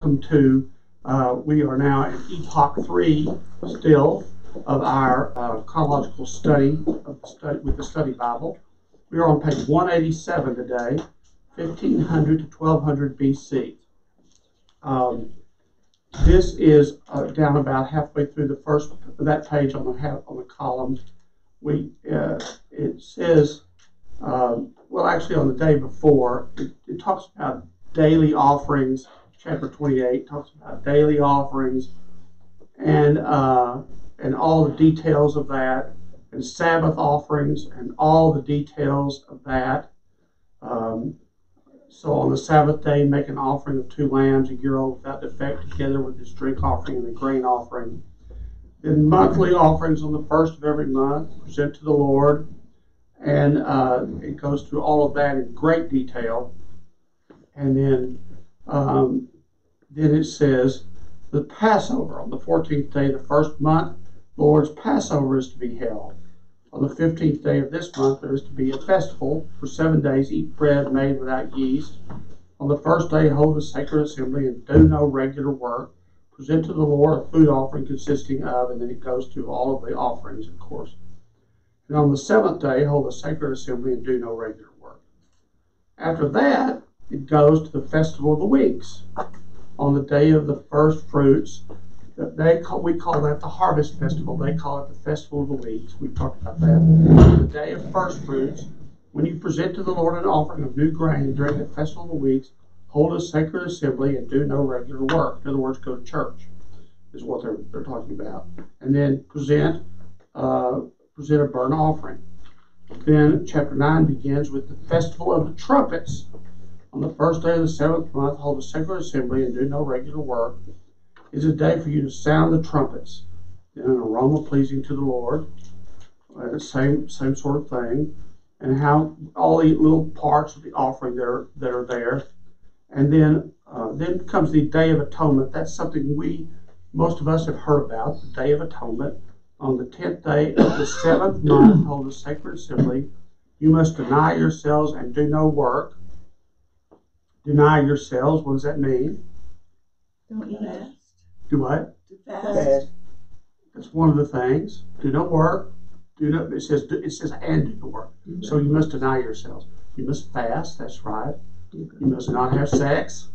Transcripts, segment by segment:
to, we are now at Epoch 3 still of our chronological study, with the study Bible. We are on page 187 today, 1500 to 1200 BC. This is down about halfway through the first of that page on the column. It says, well, actually on the day before, it talks about daily offerings. Chapter 28 talks about daily offerings and all the details of that, and Sabbath offerings and all the details of that. So on the Sabbath day, make an offering of 2 lambs, a year old without defect, together with his drink offering and the grain offering. Then monthly offerings on the first of every month, present to the Lord. And it goes through all of that in great detail. And then it says, the Passover on the 14th day of the first month, the Lord's Passover is to be held. On the 15th day of this month, there is to be a festival. For 7 days, eat bread made without yeast. On the first day, hold a sacred assembly and do no regular work. Present to the Lord a food offering consisting of, and then it goes through all of the offerings, of course. And on the 7th day, hold a sacred assembly and do no regular work. After that, it goes to the festival of the weeks. On the day of the first fruits, we call that the harvest festival. They call it the festival of the weeks. We've talked about that. The day of first fruits, when you present to the Lord an offering of new grain during the festival of the weeks, hold a sacred assembly and do no regular work. In other words, go to church is what they're talking about. And then present a burnt offering. Then chapter 9 begins with the festival of the trumpets. On the first day of the 7th month, hold a sacred assembly and do no regular work. It is a day for you to sound the trumpets in an aroma pleasing to the Lord. Same sort of thing. And how all the little parts of the offering that are there. And then comes the Day of Atonement. That's something most of us have heard about, the Day of Atonement. On the 10th day of the 7th month, hold a sacred assembly. You must deny yourselves and do no work. Deny yourselves, what does that mean? Don't fast. Do what? To fast. That's one of the things. Do no work. It says and do no work. So you must deny yourselves. You must fast, that's right. You must not have sex.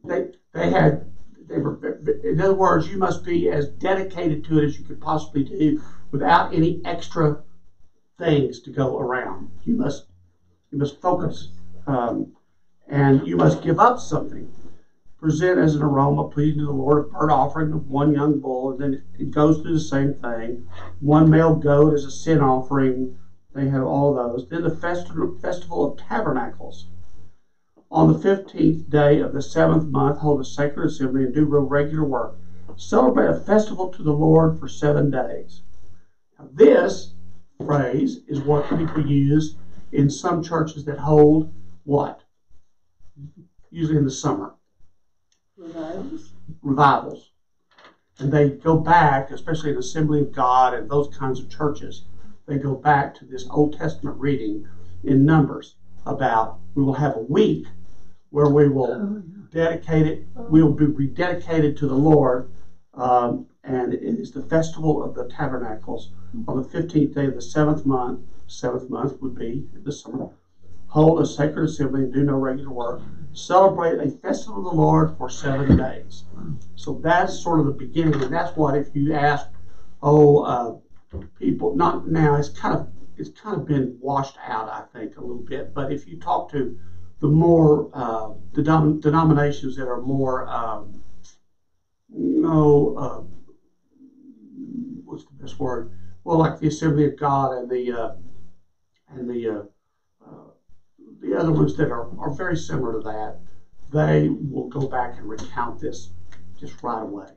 In other words, you must be as dedicated to it as you could possibly do without any extra things to go around. You must focus. And you must give up something. Present as an aroma pleasing to the Lord a burnt offering of 1 young bull, and then it goes through the same thing. 1 male goat as a sin offering. They have all those. Then the festival of tabernacles. On the 15th day of the 7th month, hold a sacred assembly and do regular work. Celebrate a festival to the Lord for 7 days. Now, this phrase is what people use in some churches that hold what? Usually in the summer. Revivals. And they go back, especially in Assembly of God and those kinds of churches, they go back to this Old Testament reading in Numbers about we will have a week where we will dedicate it, we will be rededicated to the Lord, and it is the festival of the tabernacles on the 15th day of the 7th month. 7th month would be the summer. Hold a sacred assembly and do no regular work. Celebrate a festival of the Lord for 7 days. So that's sort of the beginning, and that's what if you ask, people, not now, it's kind of been washed out, I think, a little bit. But if you talk to the more denominations that are more what's the best word? Well, like the Assembly of God and the other ones that are very similar to that, they will go back and recount this just right away.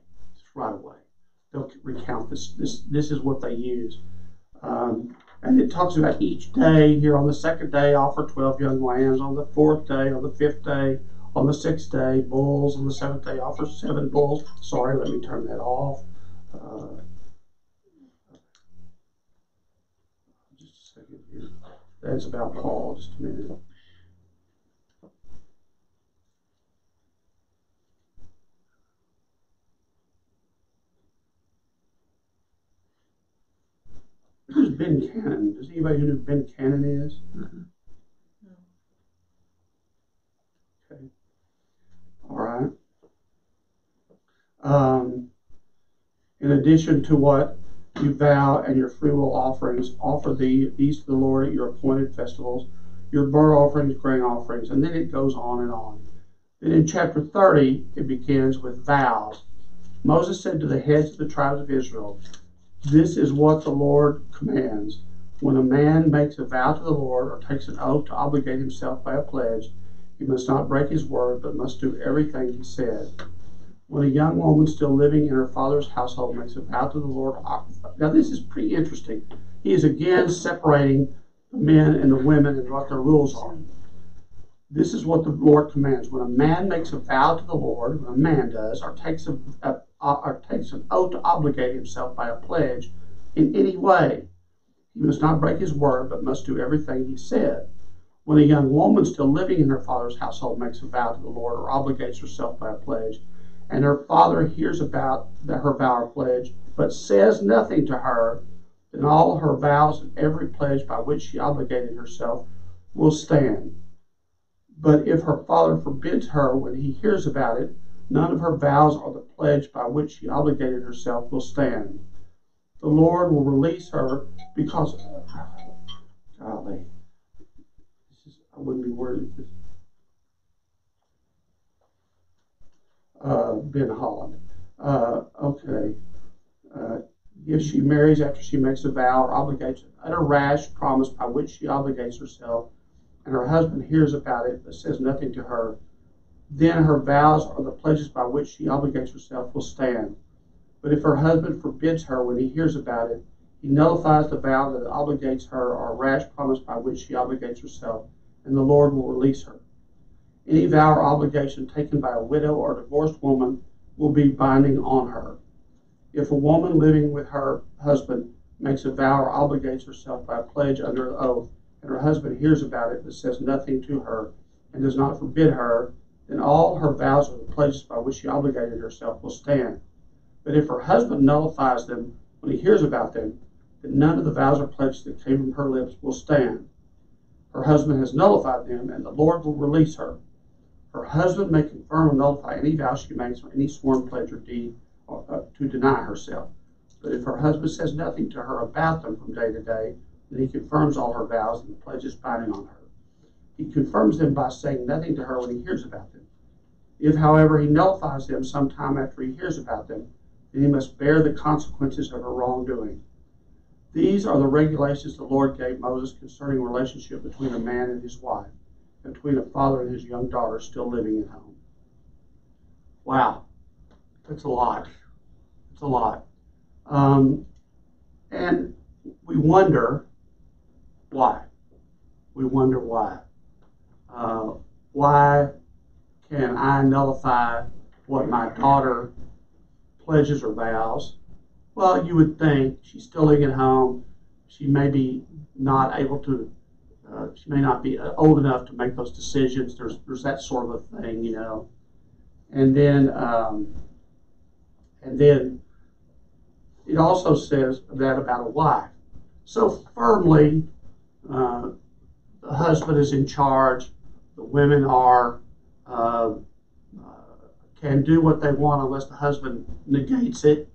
They'll recount this. This is what they use. And it talks about each day. Here on the 2nd day, offer 12 young lambs. On the 4th day, on the 5th day, on the 6th day, bulls. On the 7th day, offer 7 bulls. Sorry, let me turn that off. Just a second here. That's about Paul. Just a minute. Who's Ben Cannon? Does anybody who know who Ben Cannon is? Okay. All right. In addition to what you vow and your freewill offerings, offer these to the Lord at your appointed festivals, your burnt offerings, grain offerings, and then it goes on and on. Then in chapter 30, it begins with vows. Moses said to the heads of the tribes of Israel, "This is what the Lord commands. When a man makes a vow to the Lord or takes an oath to obligate himself by a pledge, he must not break his word, but must do everything he said. When a young woman still living in her father's household makes a vow to the Lord." Now, this is pretty interesting. He is again separating the men and the women and what their rules are. This is what the Lord commands. When a man makes a vow to the Lord, when a man does, or takes an oath to obligate himself by a pledge in any way, he must not break his word, but must do everything he said. When a young woman still living in her father's household makes a vow to the Lord or obligates herself by a pledge, and her father hears about her vow or pledge, but says nothing to her, then all her vows and every pledge by which she obligated herself will stand. But if her father forbids her when he hears about it, none of her vows or the pledge by which she obligated herself will stand. The Lord will release her because, golly, I wouldn't be worried if this. Ben Holland. Okay. If she marries after she makes a vow or obligates an utter rash promise by which she obligates herself, and her husband hears about it but says nothing to her, then her vows or the pledges by which she obligates herself will stand. But if her husband forbids her when he hears about it, he nullifies the vow that obligates her or a rash promise by which she obligates herself, and the Lord will release her. Any vow or obligation taken by a widow or divorced woman will be binding on her. If a woman living with her husband makes a vow or obligates herself by a pledge under an oath, and her husband hears about it but says nothing to her and does not forbid her, then all her vows or the pledges by which she obligated herself will stand. But if her husband nullifies them when he hears about them, then none of the vows or pledges that came from her lips will stand. Her husband has nullified them, and the Lord will release her. Her husband may confirm or nullify any vow she makes or any sworn pledge or deed to deny herself. But if her husband says nothing to her about them from day to day, then he confirms all her vows and the pledges binding on her. He confirms them by saying nothing to her when he hears about them. If, however, he nullifies them sometime after he hears about them, then he must bear the consequences of her wrongdoing. These are the regulations the Lord gave Moses concerning relationship between a man and his wife, and between a father and his young daughter still living at home. Wow, that's a lot. It's a lot. And we wonder why. We wonder why. Why can I nullify what my daughter pledges or vows? Well, you would think she's still living at home. She may be not able to, she may not be old enough to make those decisions. There's that sort of a thing, you know. And then it also says that about a wife. So firmly, the husband is in charge. The women are can do what they want unless the husband negates it.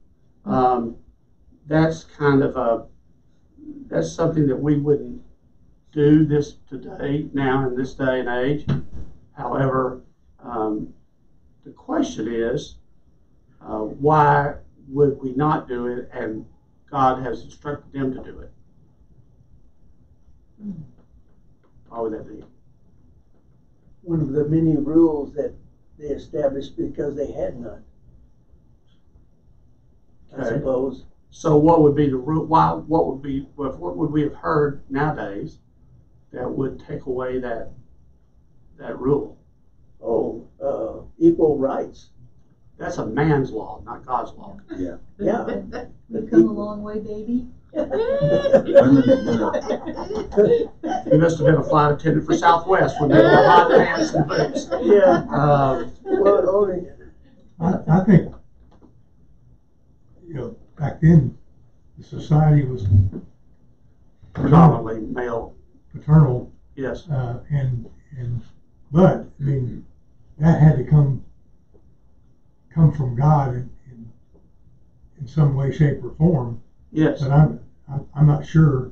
That's kind of that's something that we wouldn't do this today, now in this day and age. However, the question is, why would we not do it? And God has instructed them to do it. Why would that be? One of the many rules that they established because they had none. I suppose. So what would be the rule? What would we have heard nowadays that would take away that rule? Oh, equal rights. That's a man's law, not God's law. Yeah. We've come a long way, baby. You must have been a flight attendant for Southwest when they wore hot pants and boots. Yeah. Well, only. I think, back then, the society was predominantly male. paternal, Yes, but, I mean, that had to come from God in some way, shape, or form. yes. But I'm not sure,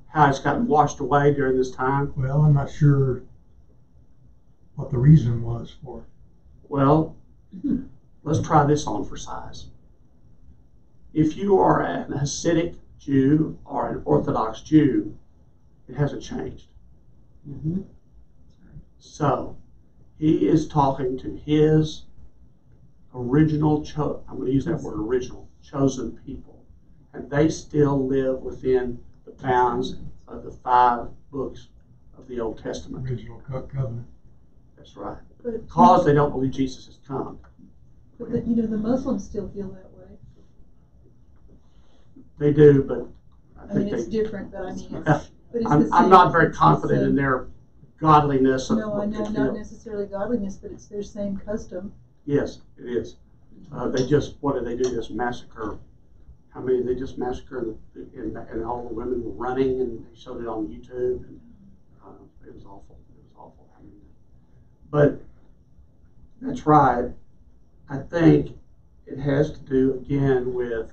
How it's gotten washed away during this time. well, I'm not sure what the reason was for it. Well, let's try this on for size. If you are an Hasidic Jew or an Orthodox Jew, it hasn't changed. Mm-hmm. So he is talking to his original, I'm going to use that word original, chosen people. And they still live within the bounds of the 5 books of the Old Testament. Original covenant. That's right. But, Because they don't believe Jesus has come. but the Muslims still feel that way. They do, but I mean, it's different, but I mean, it's, but it's the I'm same. not very It's the confident in same. their godliness of No, I what know, they not feel. necessarily godliness, but it's their same custom. Yes, it is. They just, what did they do? Just massacre. How many? They just massacred, and all the women were running, and they showed it on YouTube. And, it was awful. It was awful. I mean, but that's right. I think it has to do again with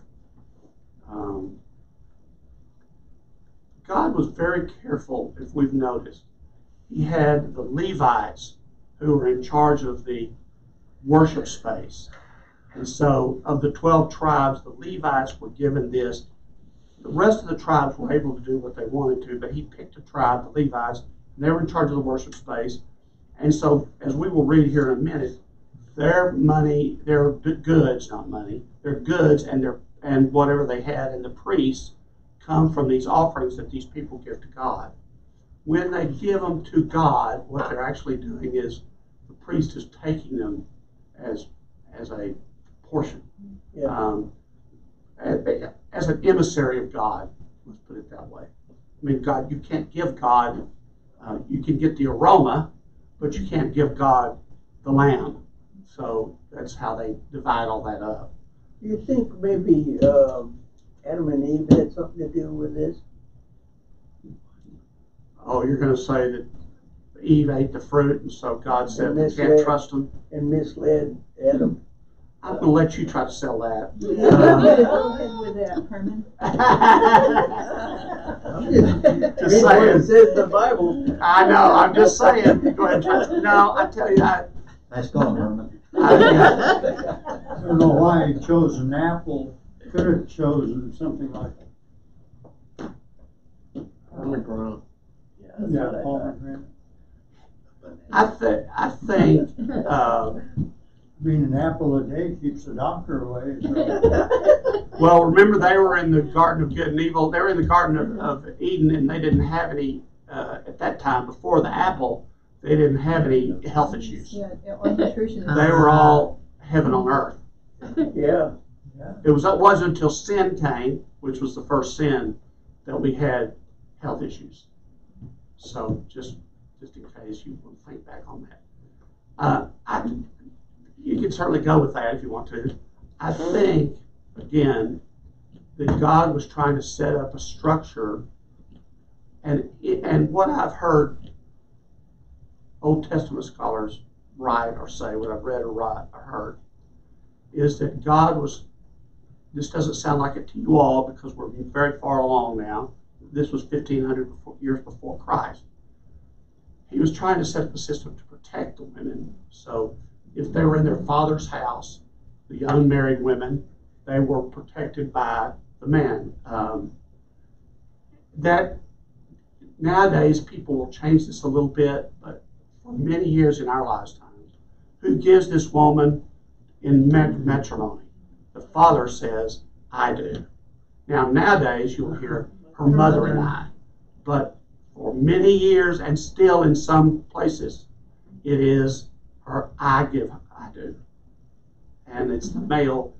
God was very careful. If we've noticed, He had the Levites who were in charge of the worship space. And so, of the 12 tribes, the Levites were given this. The rest of the tribes were able to do what they wanted to, but he picked a tribe, the Levites, and they were in charge of the worship space. And so, as we will read here in a minute, their money, their goods, not money, their goods and whatever they had, and the priests come from these offerings that these people give to God. When they give them to God, what they're actually doing is the priest is taking them as a portion, Yeah. as an emissary of God. Let's put it that way. I mean, God, you can't give God. You can get the aroma, but you can't give God the lamb. So that's how they divide all that up. Do you think maybe Adam and Eve had something to do with this? Oh, you're going to say that Eve ate the fruit, and so God said And we this can't led- trust them. And misled Adam? I'm going to let you try to sell that. Go ahead with that, Herman. Just Read what saying. it says in the Bible. I know. I'm just saying. Go ahead and try to. No, I tell you, Nice going, Herman. I don't know why he chose an apple. Could have chosen something like Pomegranate. pomegranate. I think. Being an apple a day keeps the doctor away. So. Well, remember they were in the Garden of Good and Evil. They were in the Garden of Eden, and they didn't have any at that time before the apple. They didn't have any health issues. Yeah, on nutrition. They were all heaven on earth. Yeah. It wasn't until sin came, which was the first sin, that we had health issues. So just in case you want to think back on that, you can certainly go with that if you want to. I think again that God was trying to set up a structure, and what I've heard Old Testament scholars write or say, what I've read or heard, is that God was. This doesn't sound like it to you all because we're very far along now. This was 1,500 years before Christ. He was trying to set up a system to protect the women. So if they were in their father's house, the unmarried women, they were protected by the men. That nowadays people will change this a little bit, but for many years in our lifetimes, who gives this woman in matrimony? The father says, I do. Now, nowadays, you'll hear her mother and I. But for many years, and still in some places, it is her, I do. And it's the male.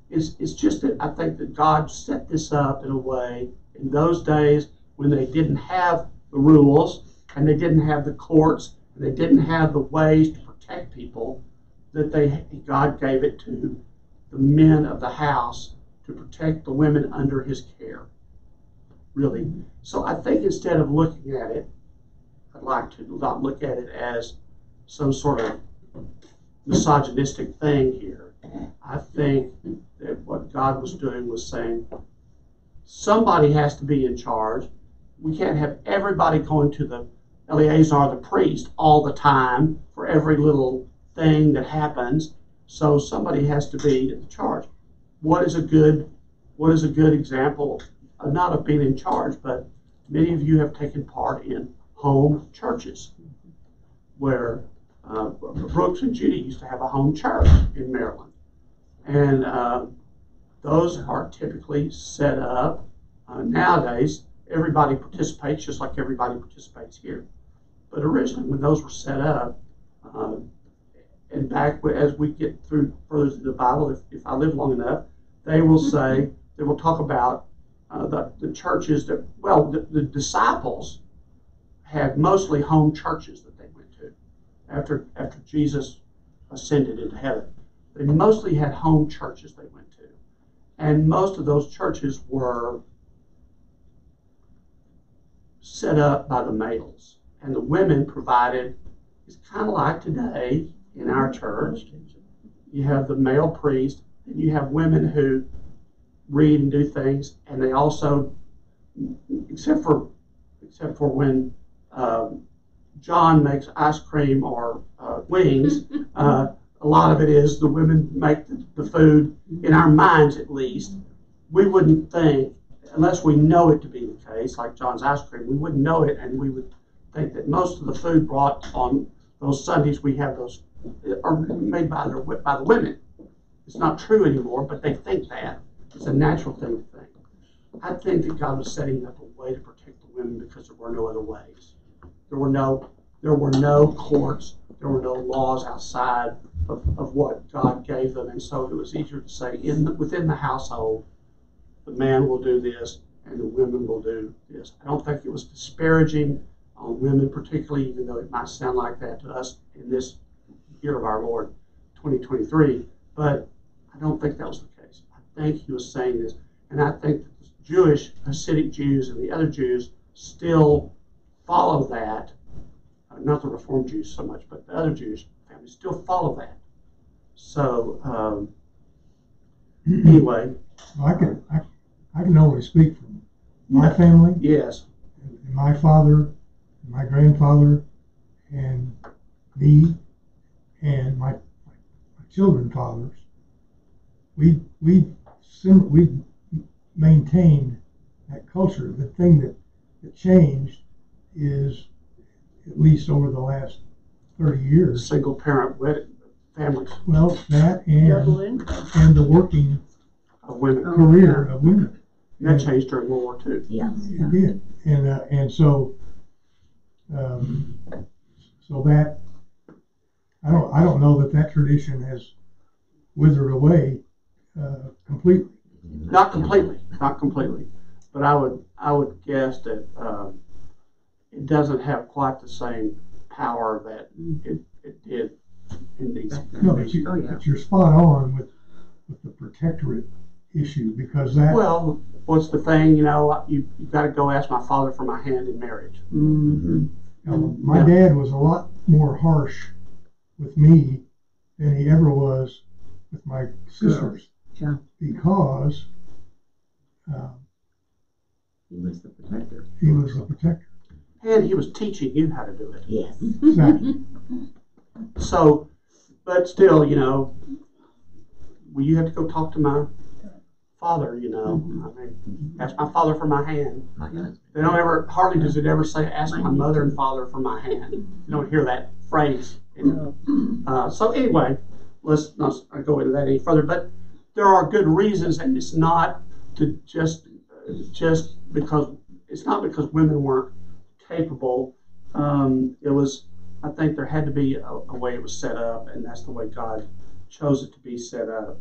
It's just that I think that God set this up in a way in those days when they didn't have the rules, and they didn't have the courts, and they didn't have the ways to protect people, that God gave it to the men of the house to to protect the women under his care, really. So I think instead of looking at it, I'd like to not look at it as some sort of misogynistic thing here. I think that what God was doing was saying, somebody has to be in charge. We can't have everybody going to the Eleazar, the priest, all the time for every little thing that happens. So somebody has to be in charge. What is a good example, not of being in charge, but many of you have taken part in home churches, where Brooks and Judy used to have a home church in Maryland, and those are typically set up. Nowadays, everybody participates just like everybody participates here. But originally, when those were set up, and back as we get through further through the Bible, if I live long enough, they will talk about the churches that, the disciples had mostly home churches that they went to after Jesus ascended into heaven. They mostly had home churches they went to. And most of those churches were set up by the males. And the women provided, it's kind of like today in our church. You have the male priest, and you have women who read and do things, and they also, except for when John makes ice cream or wings, a lot of it is the women make the food. In our minds, at least, we wouldn't think, unless we know it to be the case, like John's ice cream, we wouldn't know it, and we would think that most of the food brought on those Sundays we have those are made by the women. It's not true anymore, but they think that. It's a natural thing to think. I think that God was setting up a way to protect the women because there were no other ways. There were no courts. There were no laws outside of what God gave them, and so it was easier to say within the household, the man will do this and the women will do this. I don't think it was disparaging on women particularly, even though it might sound like that to us in this year of our Lord, 2023. But I don't think that was the case. I think he was saying this, and I think that the Jewish, Hasidic Jews, and the other Jews still follow that. Not the Reformed Jews so much, but the other Jewish families still follow that. So anyway, I can only speak from my family. yes, And my father, and my grandfather, and me, and my children's fathers. We maintained that culture. The thing that changed is, at least over the last 30 years, single parent families well, that Double income. and the working of women. career of women. And that changed during World War II. Yeah. It did, and so that I don't know that tradition has withered away completely. Not completely, but I would guess that it doesn't have quite the same power that it did in these. No, but you're spot on with the protectorate issue, because that. Well, what's the thing? You've got to go ask my father for my hand in marriage. Mm-hmm. My dad was a lot more harsh with me than he ever was with my sisters. Yeah. Because He was the protector. he was the protector. And he was teaching you how to do it. Yes. Exactly. So, but still, well, you have to go talk to my father, I mean, ask my father for my hand. My husband. They don't ever, hardly does it ever say, ask my mother and father for my hand. You don't hear that phrase. So anyway, let's not go into that any further, but there are good reasons, and it's not to just because, it's not because women weren't capable. I think there had to be a way it was set up, and that's the way God chose it to be set up.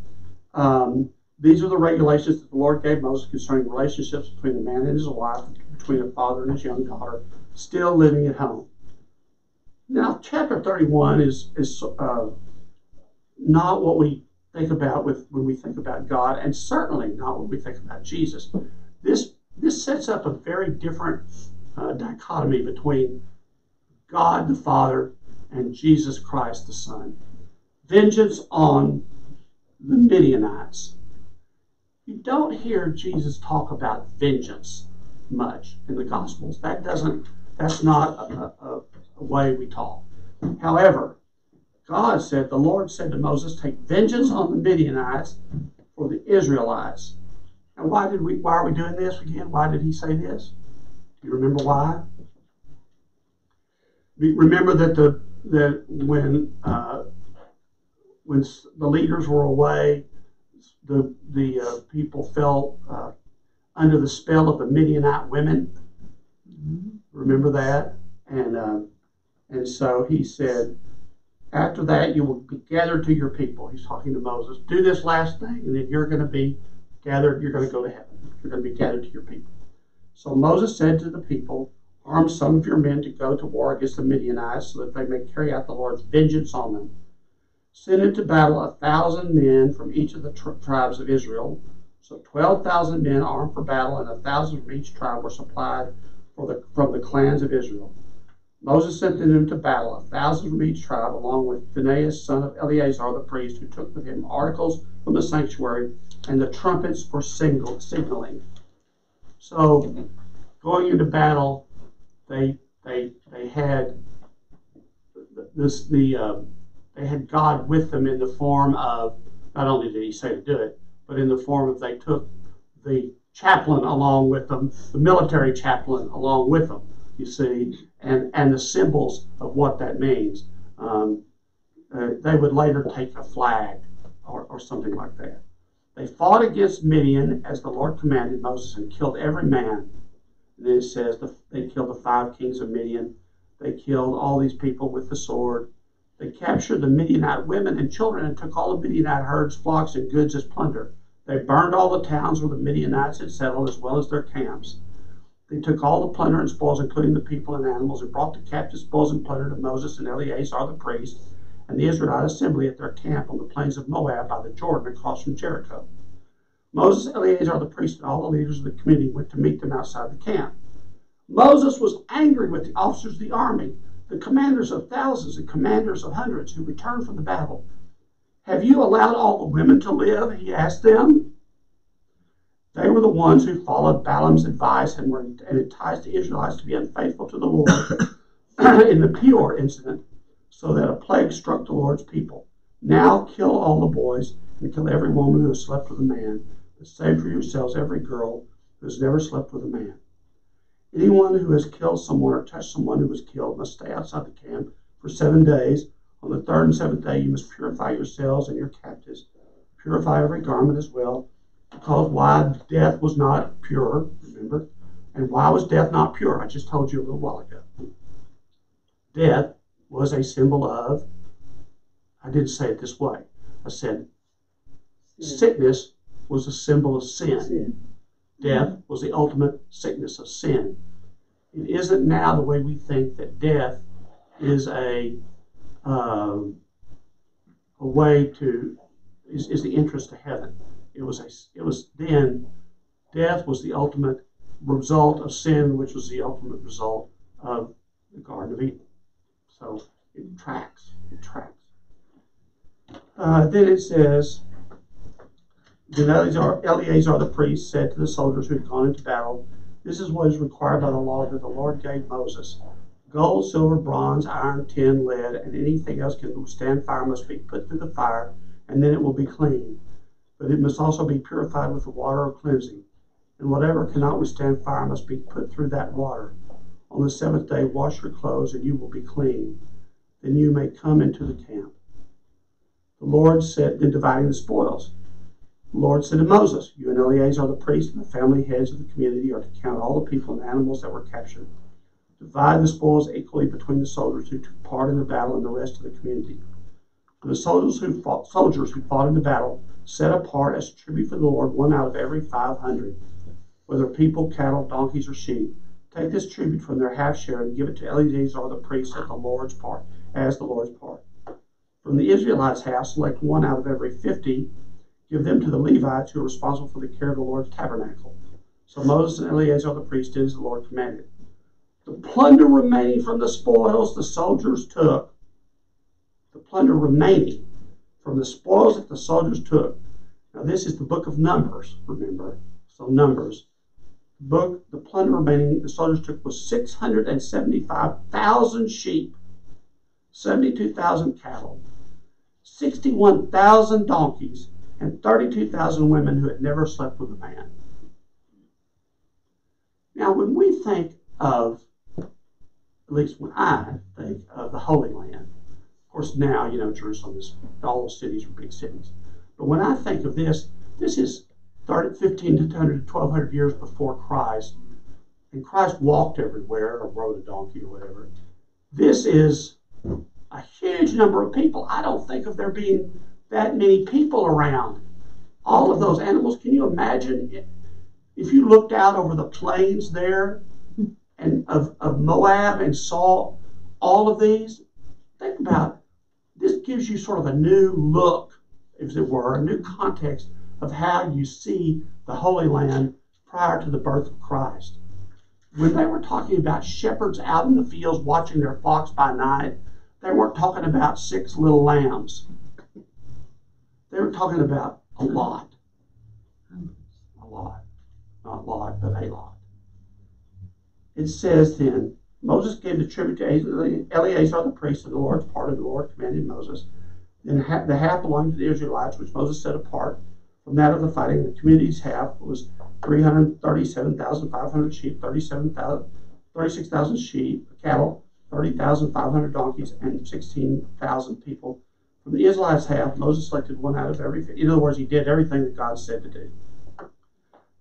These are the regulations that the Lord gave Moses concerning relationships between a man and his wife, between a father and his young daughter, still living at home. Now, chapter 31 is not what we think about when we think about God, and certainly not when we think about Jesus. This sets up a very different dichotomy between God the Father and Jesus Christ the Son. Vengeance on the Midianites. You don't hear Jesus talk about vengeance much in the Gospels. That's not a way we talk. However, the Lord said to Moses, take vengeance on the Midianites for the Israelites. And why are we doing this again? Why did he say this? Do you remember why? Remember that when the leaders were away, the people fell under the spell of the Midianite women. Remember that? And so he said, after that you will be gathered to your people. He's talking to Moses. Do this last thing, and then you're going to be gathered. You're going to go to heaven. You're going to be gathered to your people. So Moses said to the people, arm some of your men to go to war against the Midianites, so that they may carry out the Lord's vengeance on them. Send into battle 1,000 men from each of the tribes of Israel. So 12,000 men armed for battle, and 1,000 from each tribe were supplied from the clans of Israel. Moses sent them to battle, 1,000 from each tribe, along with Phinehas, son of Eleazar the priest, who took with him articles from the sanctuary and the trumpets for signaling. So, going into battle, they had they had God with them in the form of, not only did he say to do it, but in the form of they took the chaplain along with them, the military chaplain along with them, you see, and the symbols of what that means. They would later take a flag or something like that. They fought against Midian as the Lord commanded Moses and killed every man. And then it says they killed the 5 kings of Midian. They killed all these people with the sword. They captured the Midianite women and children and took all the Midianite herds, flocks, and goods as plunder. They burned all the towns where the Midianites had settled, as well as their camps. They took all the plunder and spoils, including the people and animals, and brought the captive spoils and plunder to Moses and Eleazar the priest and the Israelite assembly at their camp on the plains of Moab by the Jordan across from Jericho. Moses, Eleazar the priest, and all the leaders of the community went to meet them outside the camp. Moses was angry with the officers of the army, the commanders of thousands and commanders of hundreds who returned from the battle. Have you allowed all the women to live? He asked them. They were the ones who followed Balaam's advice and enticed the Israelites to be unfaithful to the Lord in the Peor incident, so that a plague struck the Lord's people. Now kill all the boys and kill every woman who has slept with a man, but save for yourselves every girl who has never slept with a man. Anyone who has killed someone or touched someone who was killed must stay outside the camp for 7 days. On the 3rd and 7th day you must purify yourselves and your captives. Purify every garment as well, because why death was not pure, remember? And why was death not pure? I just told you a little while ago. Death was a symbol of, I didn't say it this way, I said sickness was a symbol of sin. Death was the ultimate sickness of sin. It isn't now the way we think that death is a way to is the entrance to heaven. It was then death was the ultimate result of sin, which was the ultimate result of the Garden of Eden. So it tracks. Then it says, then Eleazar the priest said to the soldiers who had gone into battle, this is what is required by the law that the Lord gave Moses. Gold, silver, bronze, iron, tin, lead, and anything else can withstand fire must be put through the fire, and then it will be clean. But it must also be purified with the water of cleansing. And whatever cannot withstand fire must be put through that water. On the 7th day, wash your clothes, and you will be clean. Then you may come into the camp. The Lord said, then dividing the spoils. The Lord said to Moses, you and Eleazar the priest and the family heads of the community are to count all the people and animals that were captured. Divide the spoils equally between the soldiers who took part in the battle and the rest of the community. For the soldiers who fought in the battle, set apart as tribute for the Lord 1 out of every 500, whether people, cattle, donkeys, or sheep. Take this tribute from their half share and give it to Eleazar the priest as the Lord's part. For From the Israelites' house, select one out of every 50, give them to the Levites who are responsible for the care of the Lord's tabernacle. So Moses and Eleazar the priest did as the Lord commanded. The plunder remaining from the spoils the soldiers took, the plunder remaining from the spoils that the soldiers took. Now this is the book of Numbers, remember. So Numbers. The plunder remaining the soldiers took was 675,000 sheep, 72,000 cattle, 61,000 donkeys, and 32,000 women who had never slept with a man. Now, when we think of, at least when I think of the Holy Land, of course now, Jerusalem is, all the cities are big cities. But when I think of this is 1,500 to 1,200 years before Christ, and Christ walked everywhere or rode a donkey or whatever. This is a huge number of people. I don't think of there being that many people around. All of those animals, can you imagine if you looked out over the plains there and of Moab and saw all of these? Think about it. This gives you sort of a new look, as it were, a new context of how you see the Holy Land prior to the birth of Christ. When they were talking about shepherds out in the fields watching their flocks by night, they weren't talking about 6 little lambs. They were talking about a lot. A lot. Not a lot, but a lot. It says then, Moses gave the tribute to Eleazar the priest of the Lord's part of the Lord commanded Moses. Then the half belonged to the Israelites, which Moses set apart from that of the fighting. The community's half was 337,500 sheep, 36,000 sheep, cattle, 30,500 donkeys, and 16,000 people. From the Israelites' half, Moses selected one out of every 50. In other words, he did everything that God said to do.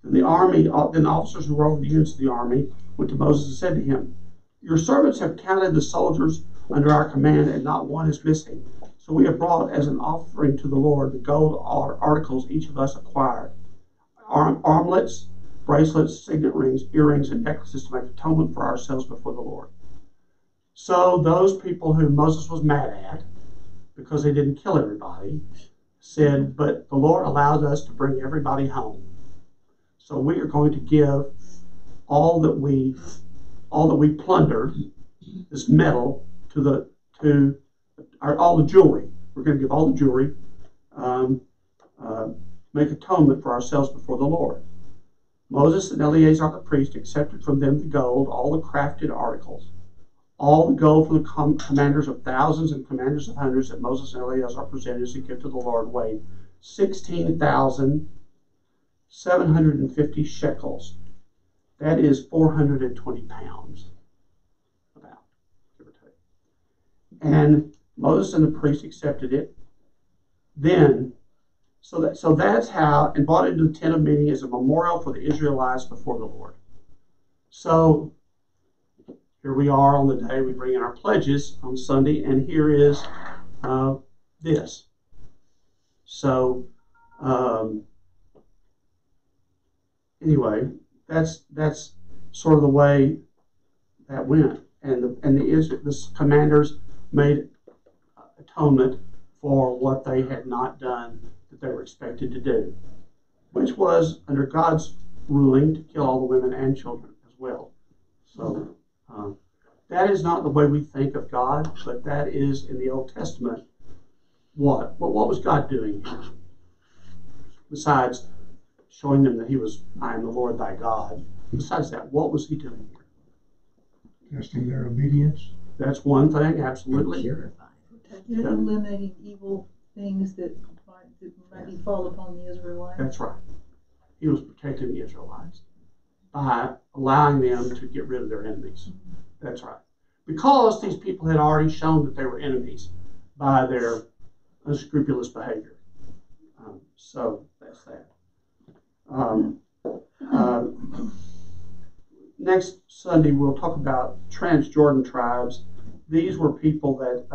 Then the officers who were over the units of the army went to Moses and said to him, "Your servants have counted the soldiers under our command, and not one is missing. So we have brought as an offering to the Lord the gold articles each of us acquired, armlets, bracelets, signet rings, earrings, and necklaces to make atonement for ourselves before the Lord." So those people who Moses was mad at, because they didn't kill everybody, said, "But the Lord allowed us to bring everybody home. So we are going to give all that we plundered, this metal, all the jewelry. We're going to give all the jewelry, make atonement for ourselves before the Lord." Moses and Eleazar the priest accepted from them the gold, all the crafted articles, all the gold from the commanders of thousands and commanders of hundreds that Moses and Eleazar presented as a gift to the Lord weighed 16,750 shekels. That is 420 pounds, about, give or take. And Moses and the priest accepted it. Then, so that's how, and brought it into the tent of meeting as a memorial for the Israelites before the Lord. So here we are on the day we bring in our pledges on Sunday, and here is this. So anyway, that's sort of the way that went, and the commanders made atonement for what they had not done that they were expected to do, which was under God's ruling to kill all the women and children as well. So that is not the way we think of God, but that is in the Old Testament. What was God doing here? Besides showing them that I am the Lord thy God. Besides that, what was he doing here? Testing their obedience. That's one thing, absolutely. Protecting and eliminating evil things that might fall upon the Israelites. That's right. He was protecting the Israelites by allowing them to get rid of their enemies. That's right. Because these people had already shown that they were enemies by their unscrupulous behavior. So that's that. Next Sunday, we'll talk about Transjordan tribes. These were people that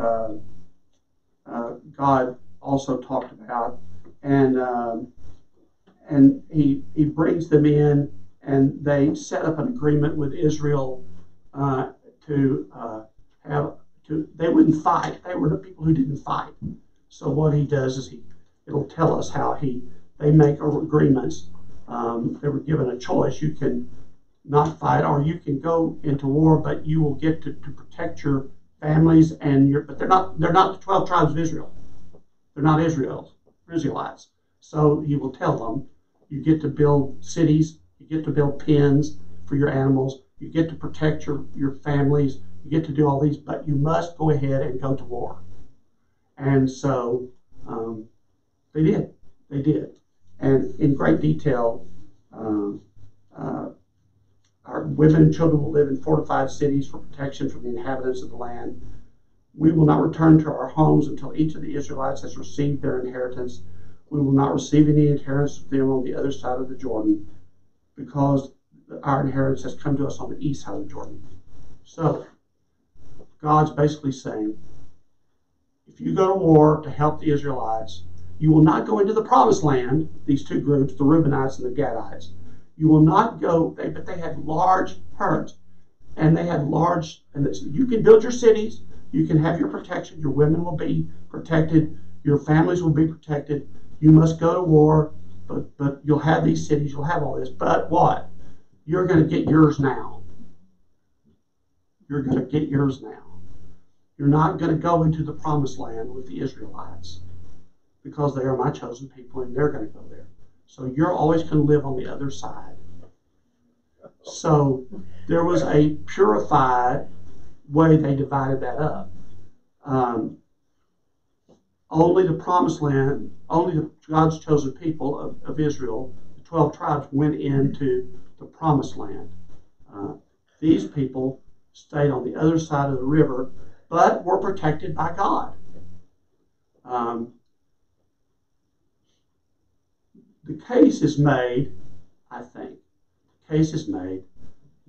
God also talked about, and he brings them in, and they set up an agreement with Israel they wouldn't fight. They were the people who didn't fight. So what he does is it'll tell us how they make agreements. They were given a choice. You can not fight, or you can go into war, but you will get to protect your families but they're not the 12 tribes of Israel. They're not Israelites. So he will tell them, you get to build cities, you get to build pens for your animals, you get to protect your families, you get to do all these, but you must go ahead and go to war. And so they did. And in great detail, our women and children will live in fortified cities for protection from the inhabitants of the land. We will not return to our homes until each of the Israelites has received their inheritance. We will not receive any inheritance from them on the other side of the Jordan, because our inheritance has come to us on the east side of the Jordan. So God's basically saying, if you go to war to help the Israelites, you will not go into the promised land, these two groups, the Reubenites and the Gadites. You will not go, but they had large herds, and they had you can build your cities, you can have your protection, your women will be protected, your families will be protected, you must go to war, but you'll have these cities, you'll have all this, but what? You're going to get yours now. You're going to get yours now. You're not going to go into the promised land with the Israelites, because they are my chosen people and they're going to go there. So you're always going to live on the other side. So there was a purified way they divided that up. Only the promised land, only God's chosen people of Israel, the 12 tribes, went into the promised land. These people stayed on the other side of the river, but were protected by God. The case is made, I think,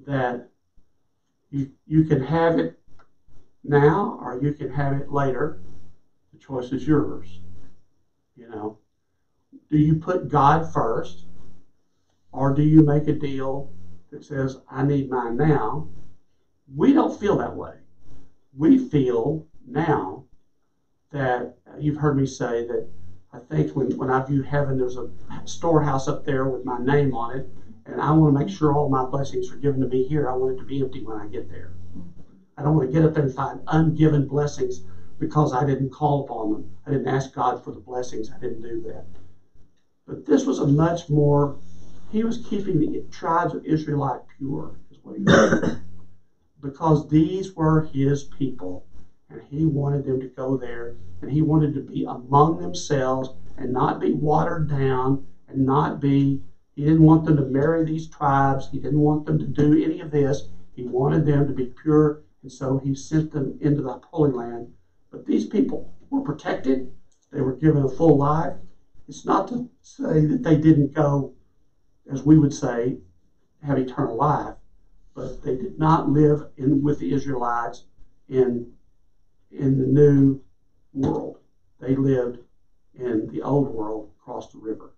that you can have it now or you can have it later. The choice is yours. Do you put God first, or do you make a deal that says, I need mine now? We don't feel that way. We feel now that, you've heard me say that I think when I view heaven, there's a storehouse up there with my name on it, and I want to make sure all my blessings are given to me here. I want it to be empty when I get there. I don't want to get up there and find ungiven blessings because I didn't call upon them. I didn't ask God for the blessings. I didn't do that. But this was a much more, he was keeping the tribes of Israelite pure, is what he was doing. Because these were his people, and he wanted them to go there, and he wanted to be among themselves and not be watered down and he didn't want them to marry these tribes. He didn't want them to do any of this. He wanted them to be pure, and so he sent them into the Holy Land. But these people were protected. They were given a full life. It's not to say that they didn't go, as we would say, have eternal life, but they did not live with the Israelites in the new world. They lived in the old world across the river,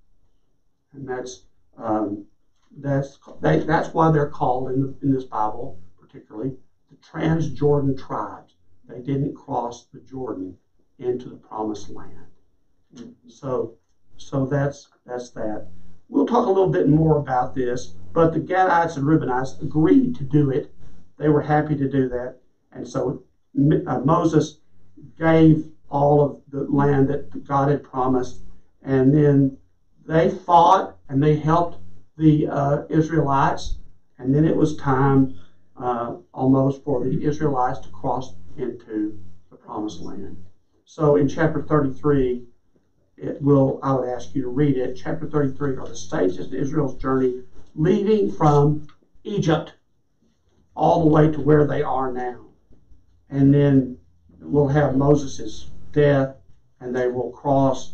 and that's why they're called in this Bible, particularly the Transjordan tribes. They didn't cross the Jordan into the Promised Land. So that's that. We'll talk a little bit more about this, but the Gadites and Reubenites agreed to do it. They were happy to do that, and so Moses gave all of the land that God had promised, and then they fought and they helped the Israelites, and then it was time almost for the Israelites to cross into the Promised Land. So in chapter 33, I would ask you to read it. Chapter 33 are the stages of Israel's journey, leaving from Egypt all the way to where they are now. And then we'll have Moses' death, and they will cross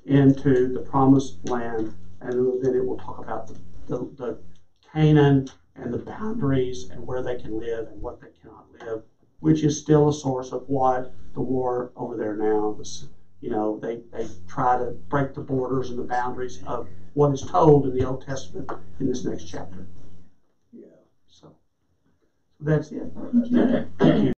into the Promised Land, and then it will talk about the Canaan and the boundaries and where they can live and what they cannot live, which is still a source of what the war over there now was. They try to break the borders and the boundaries of what is told in the Old Testament in this next chapter. Yeah. So that's it. Thank you.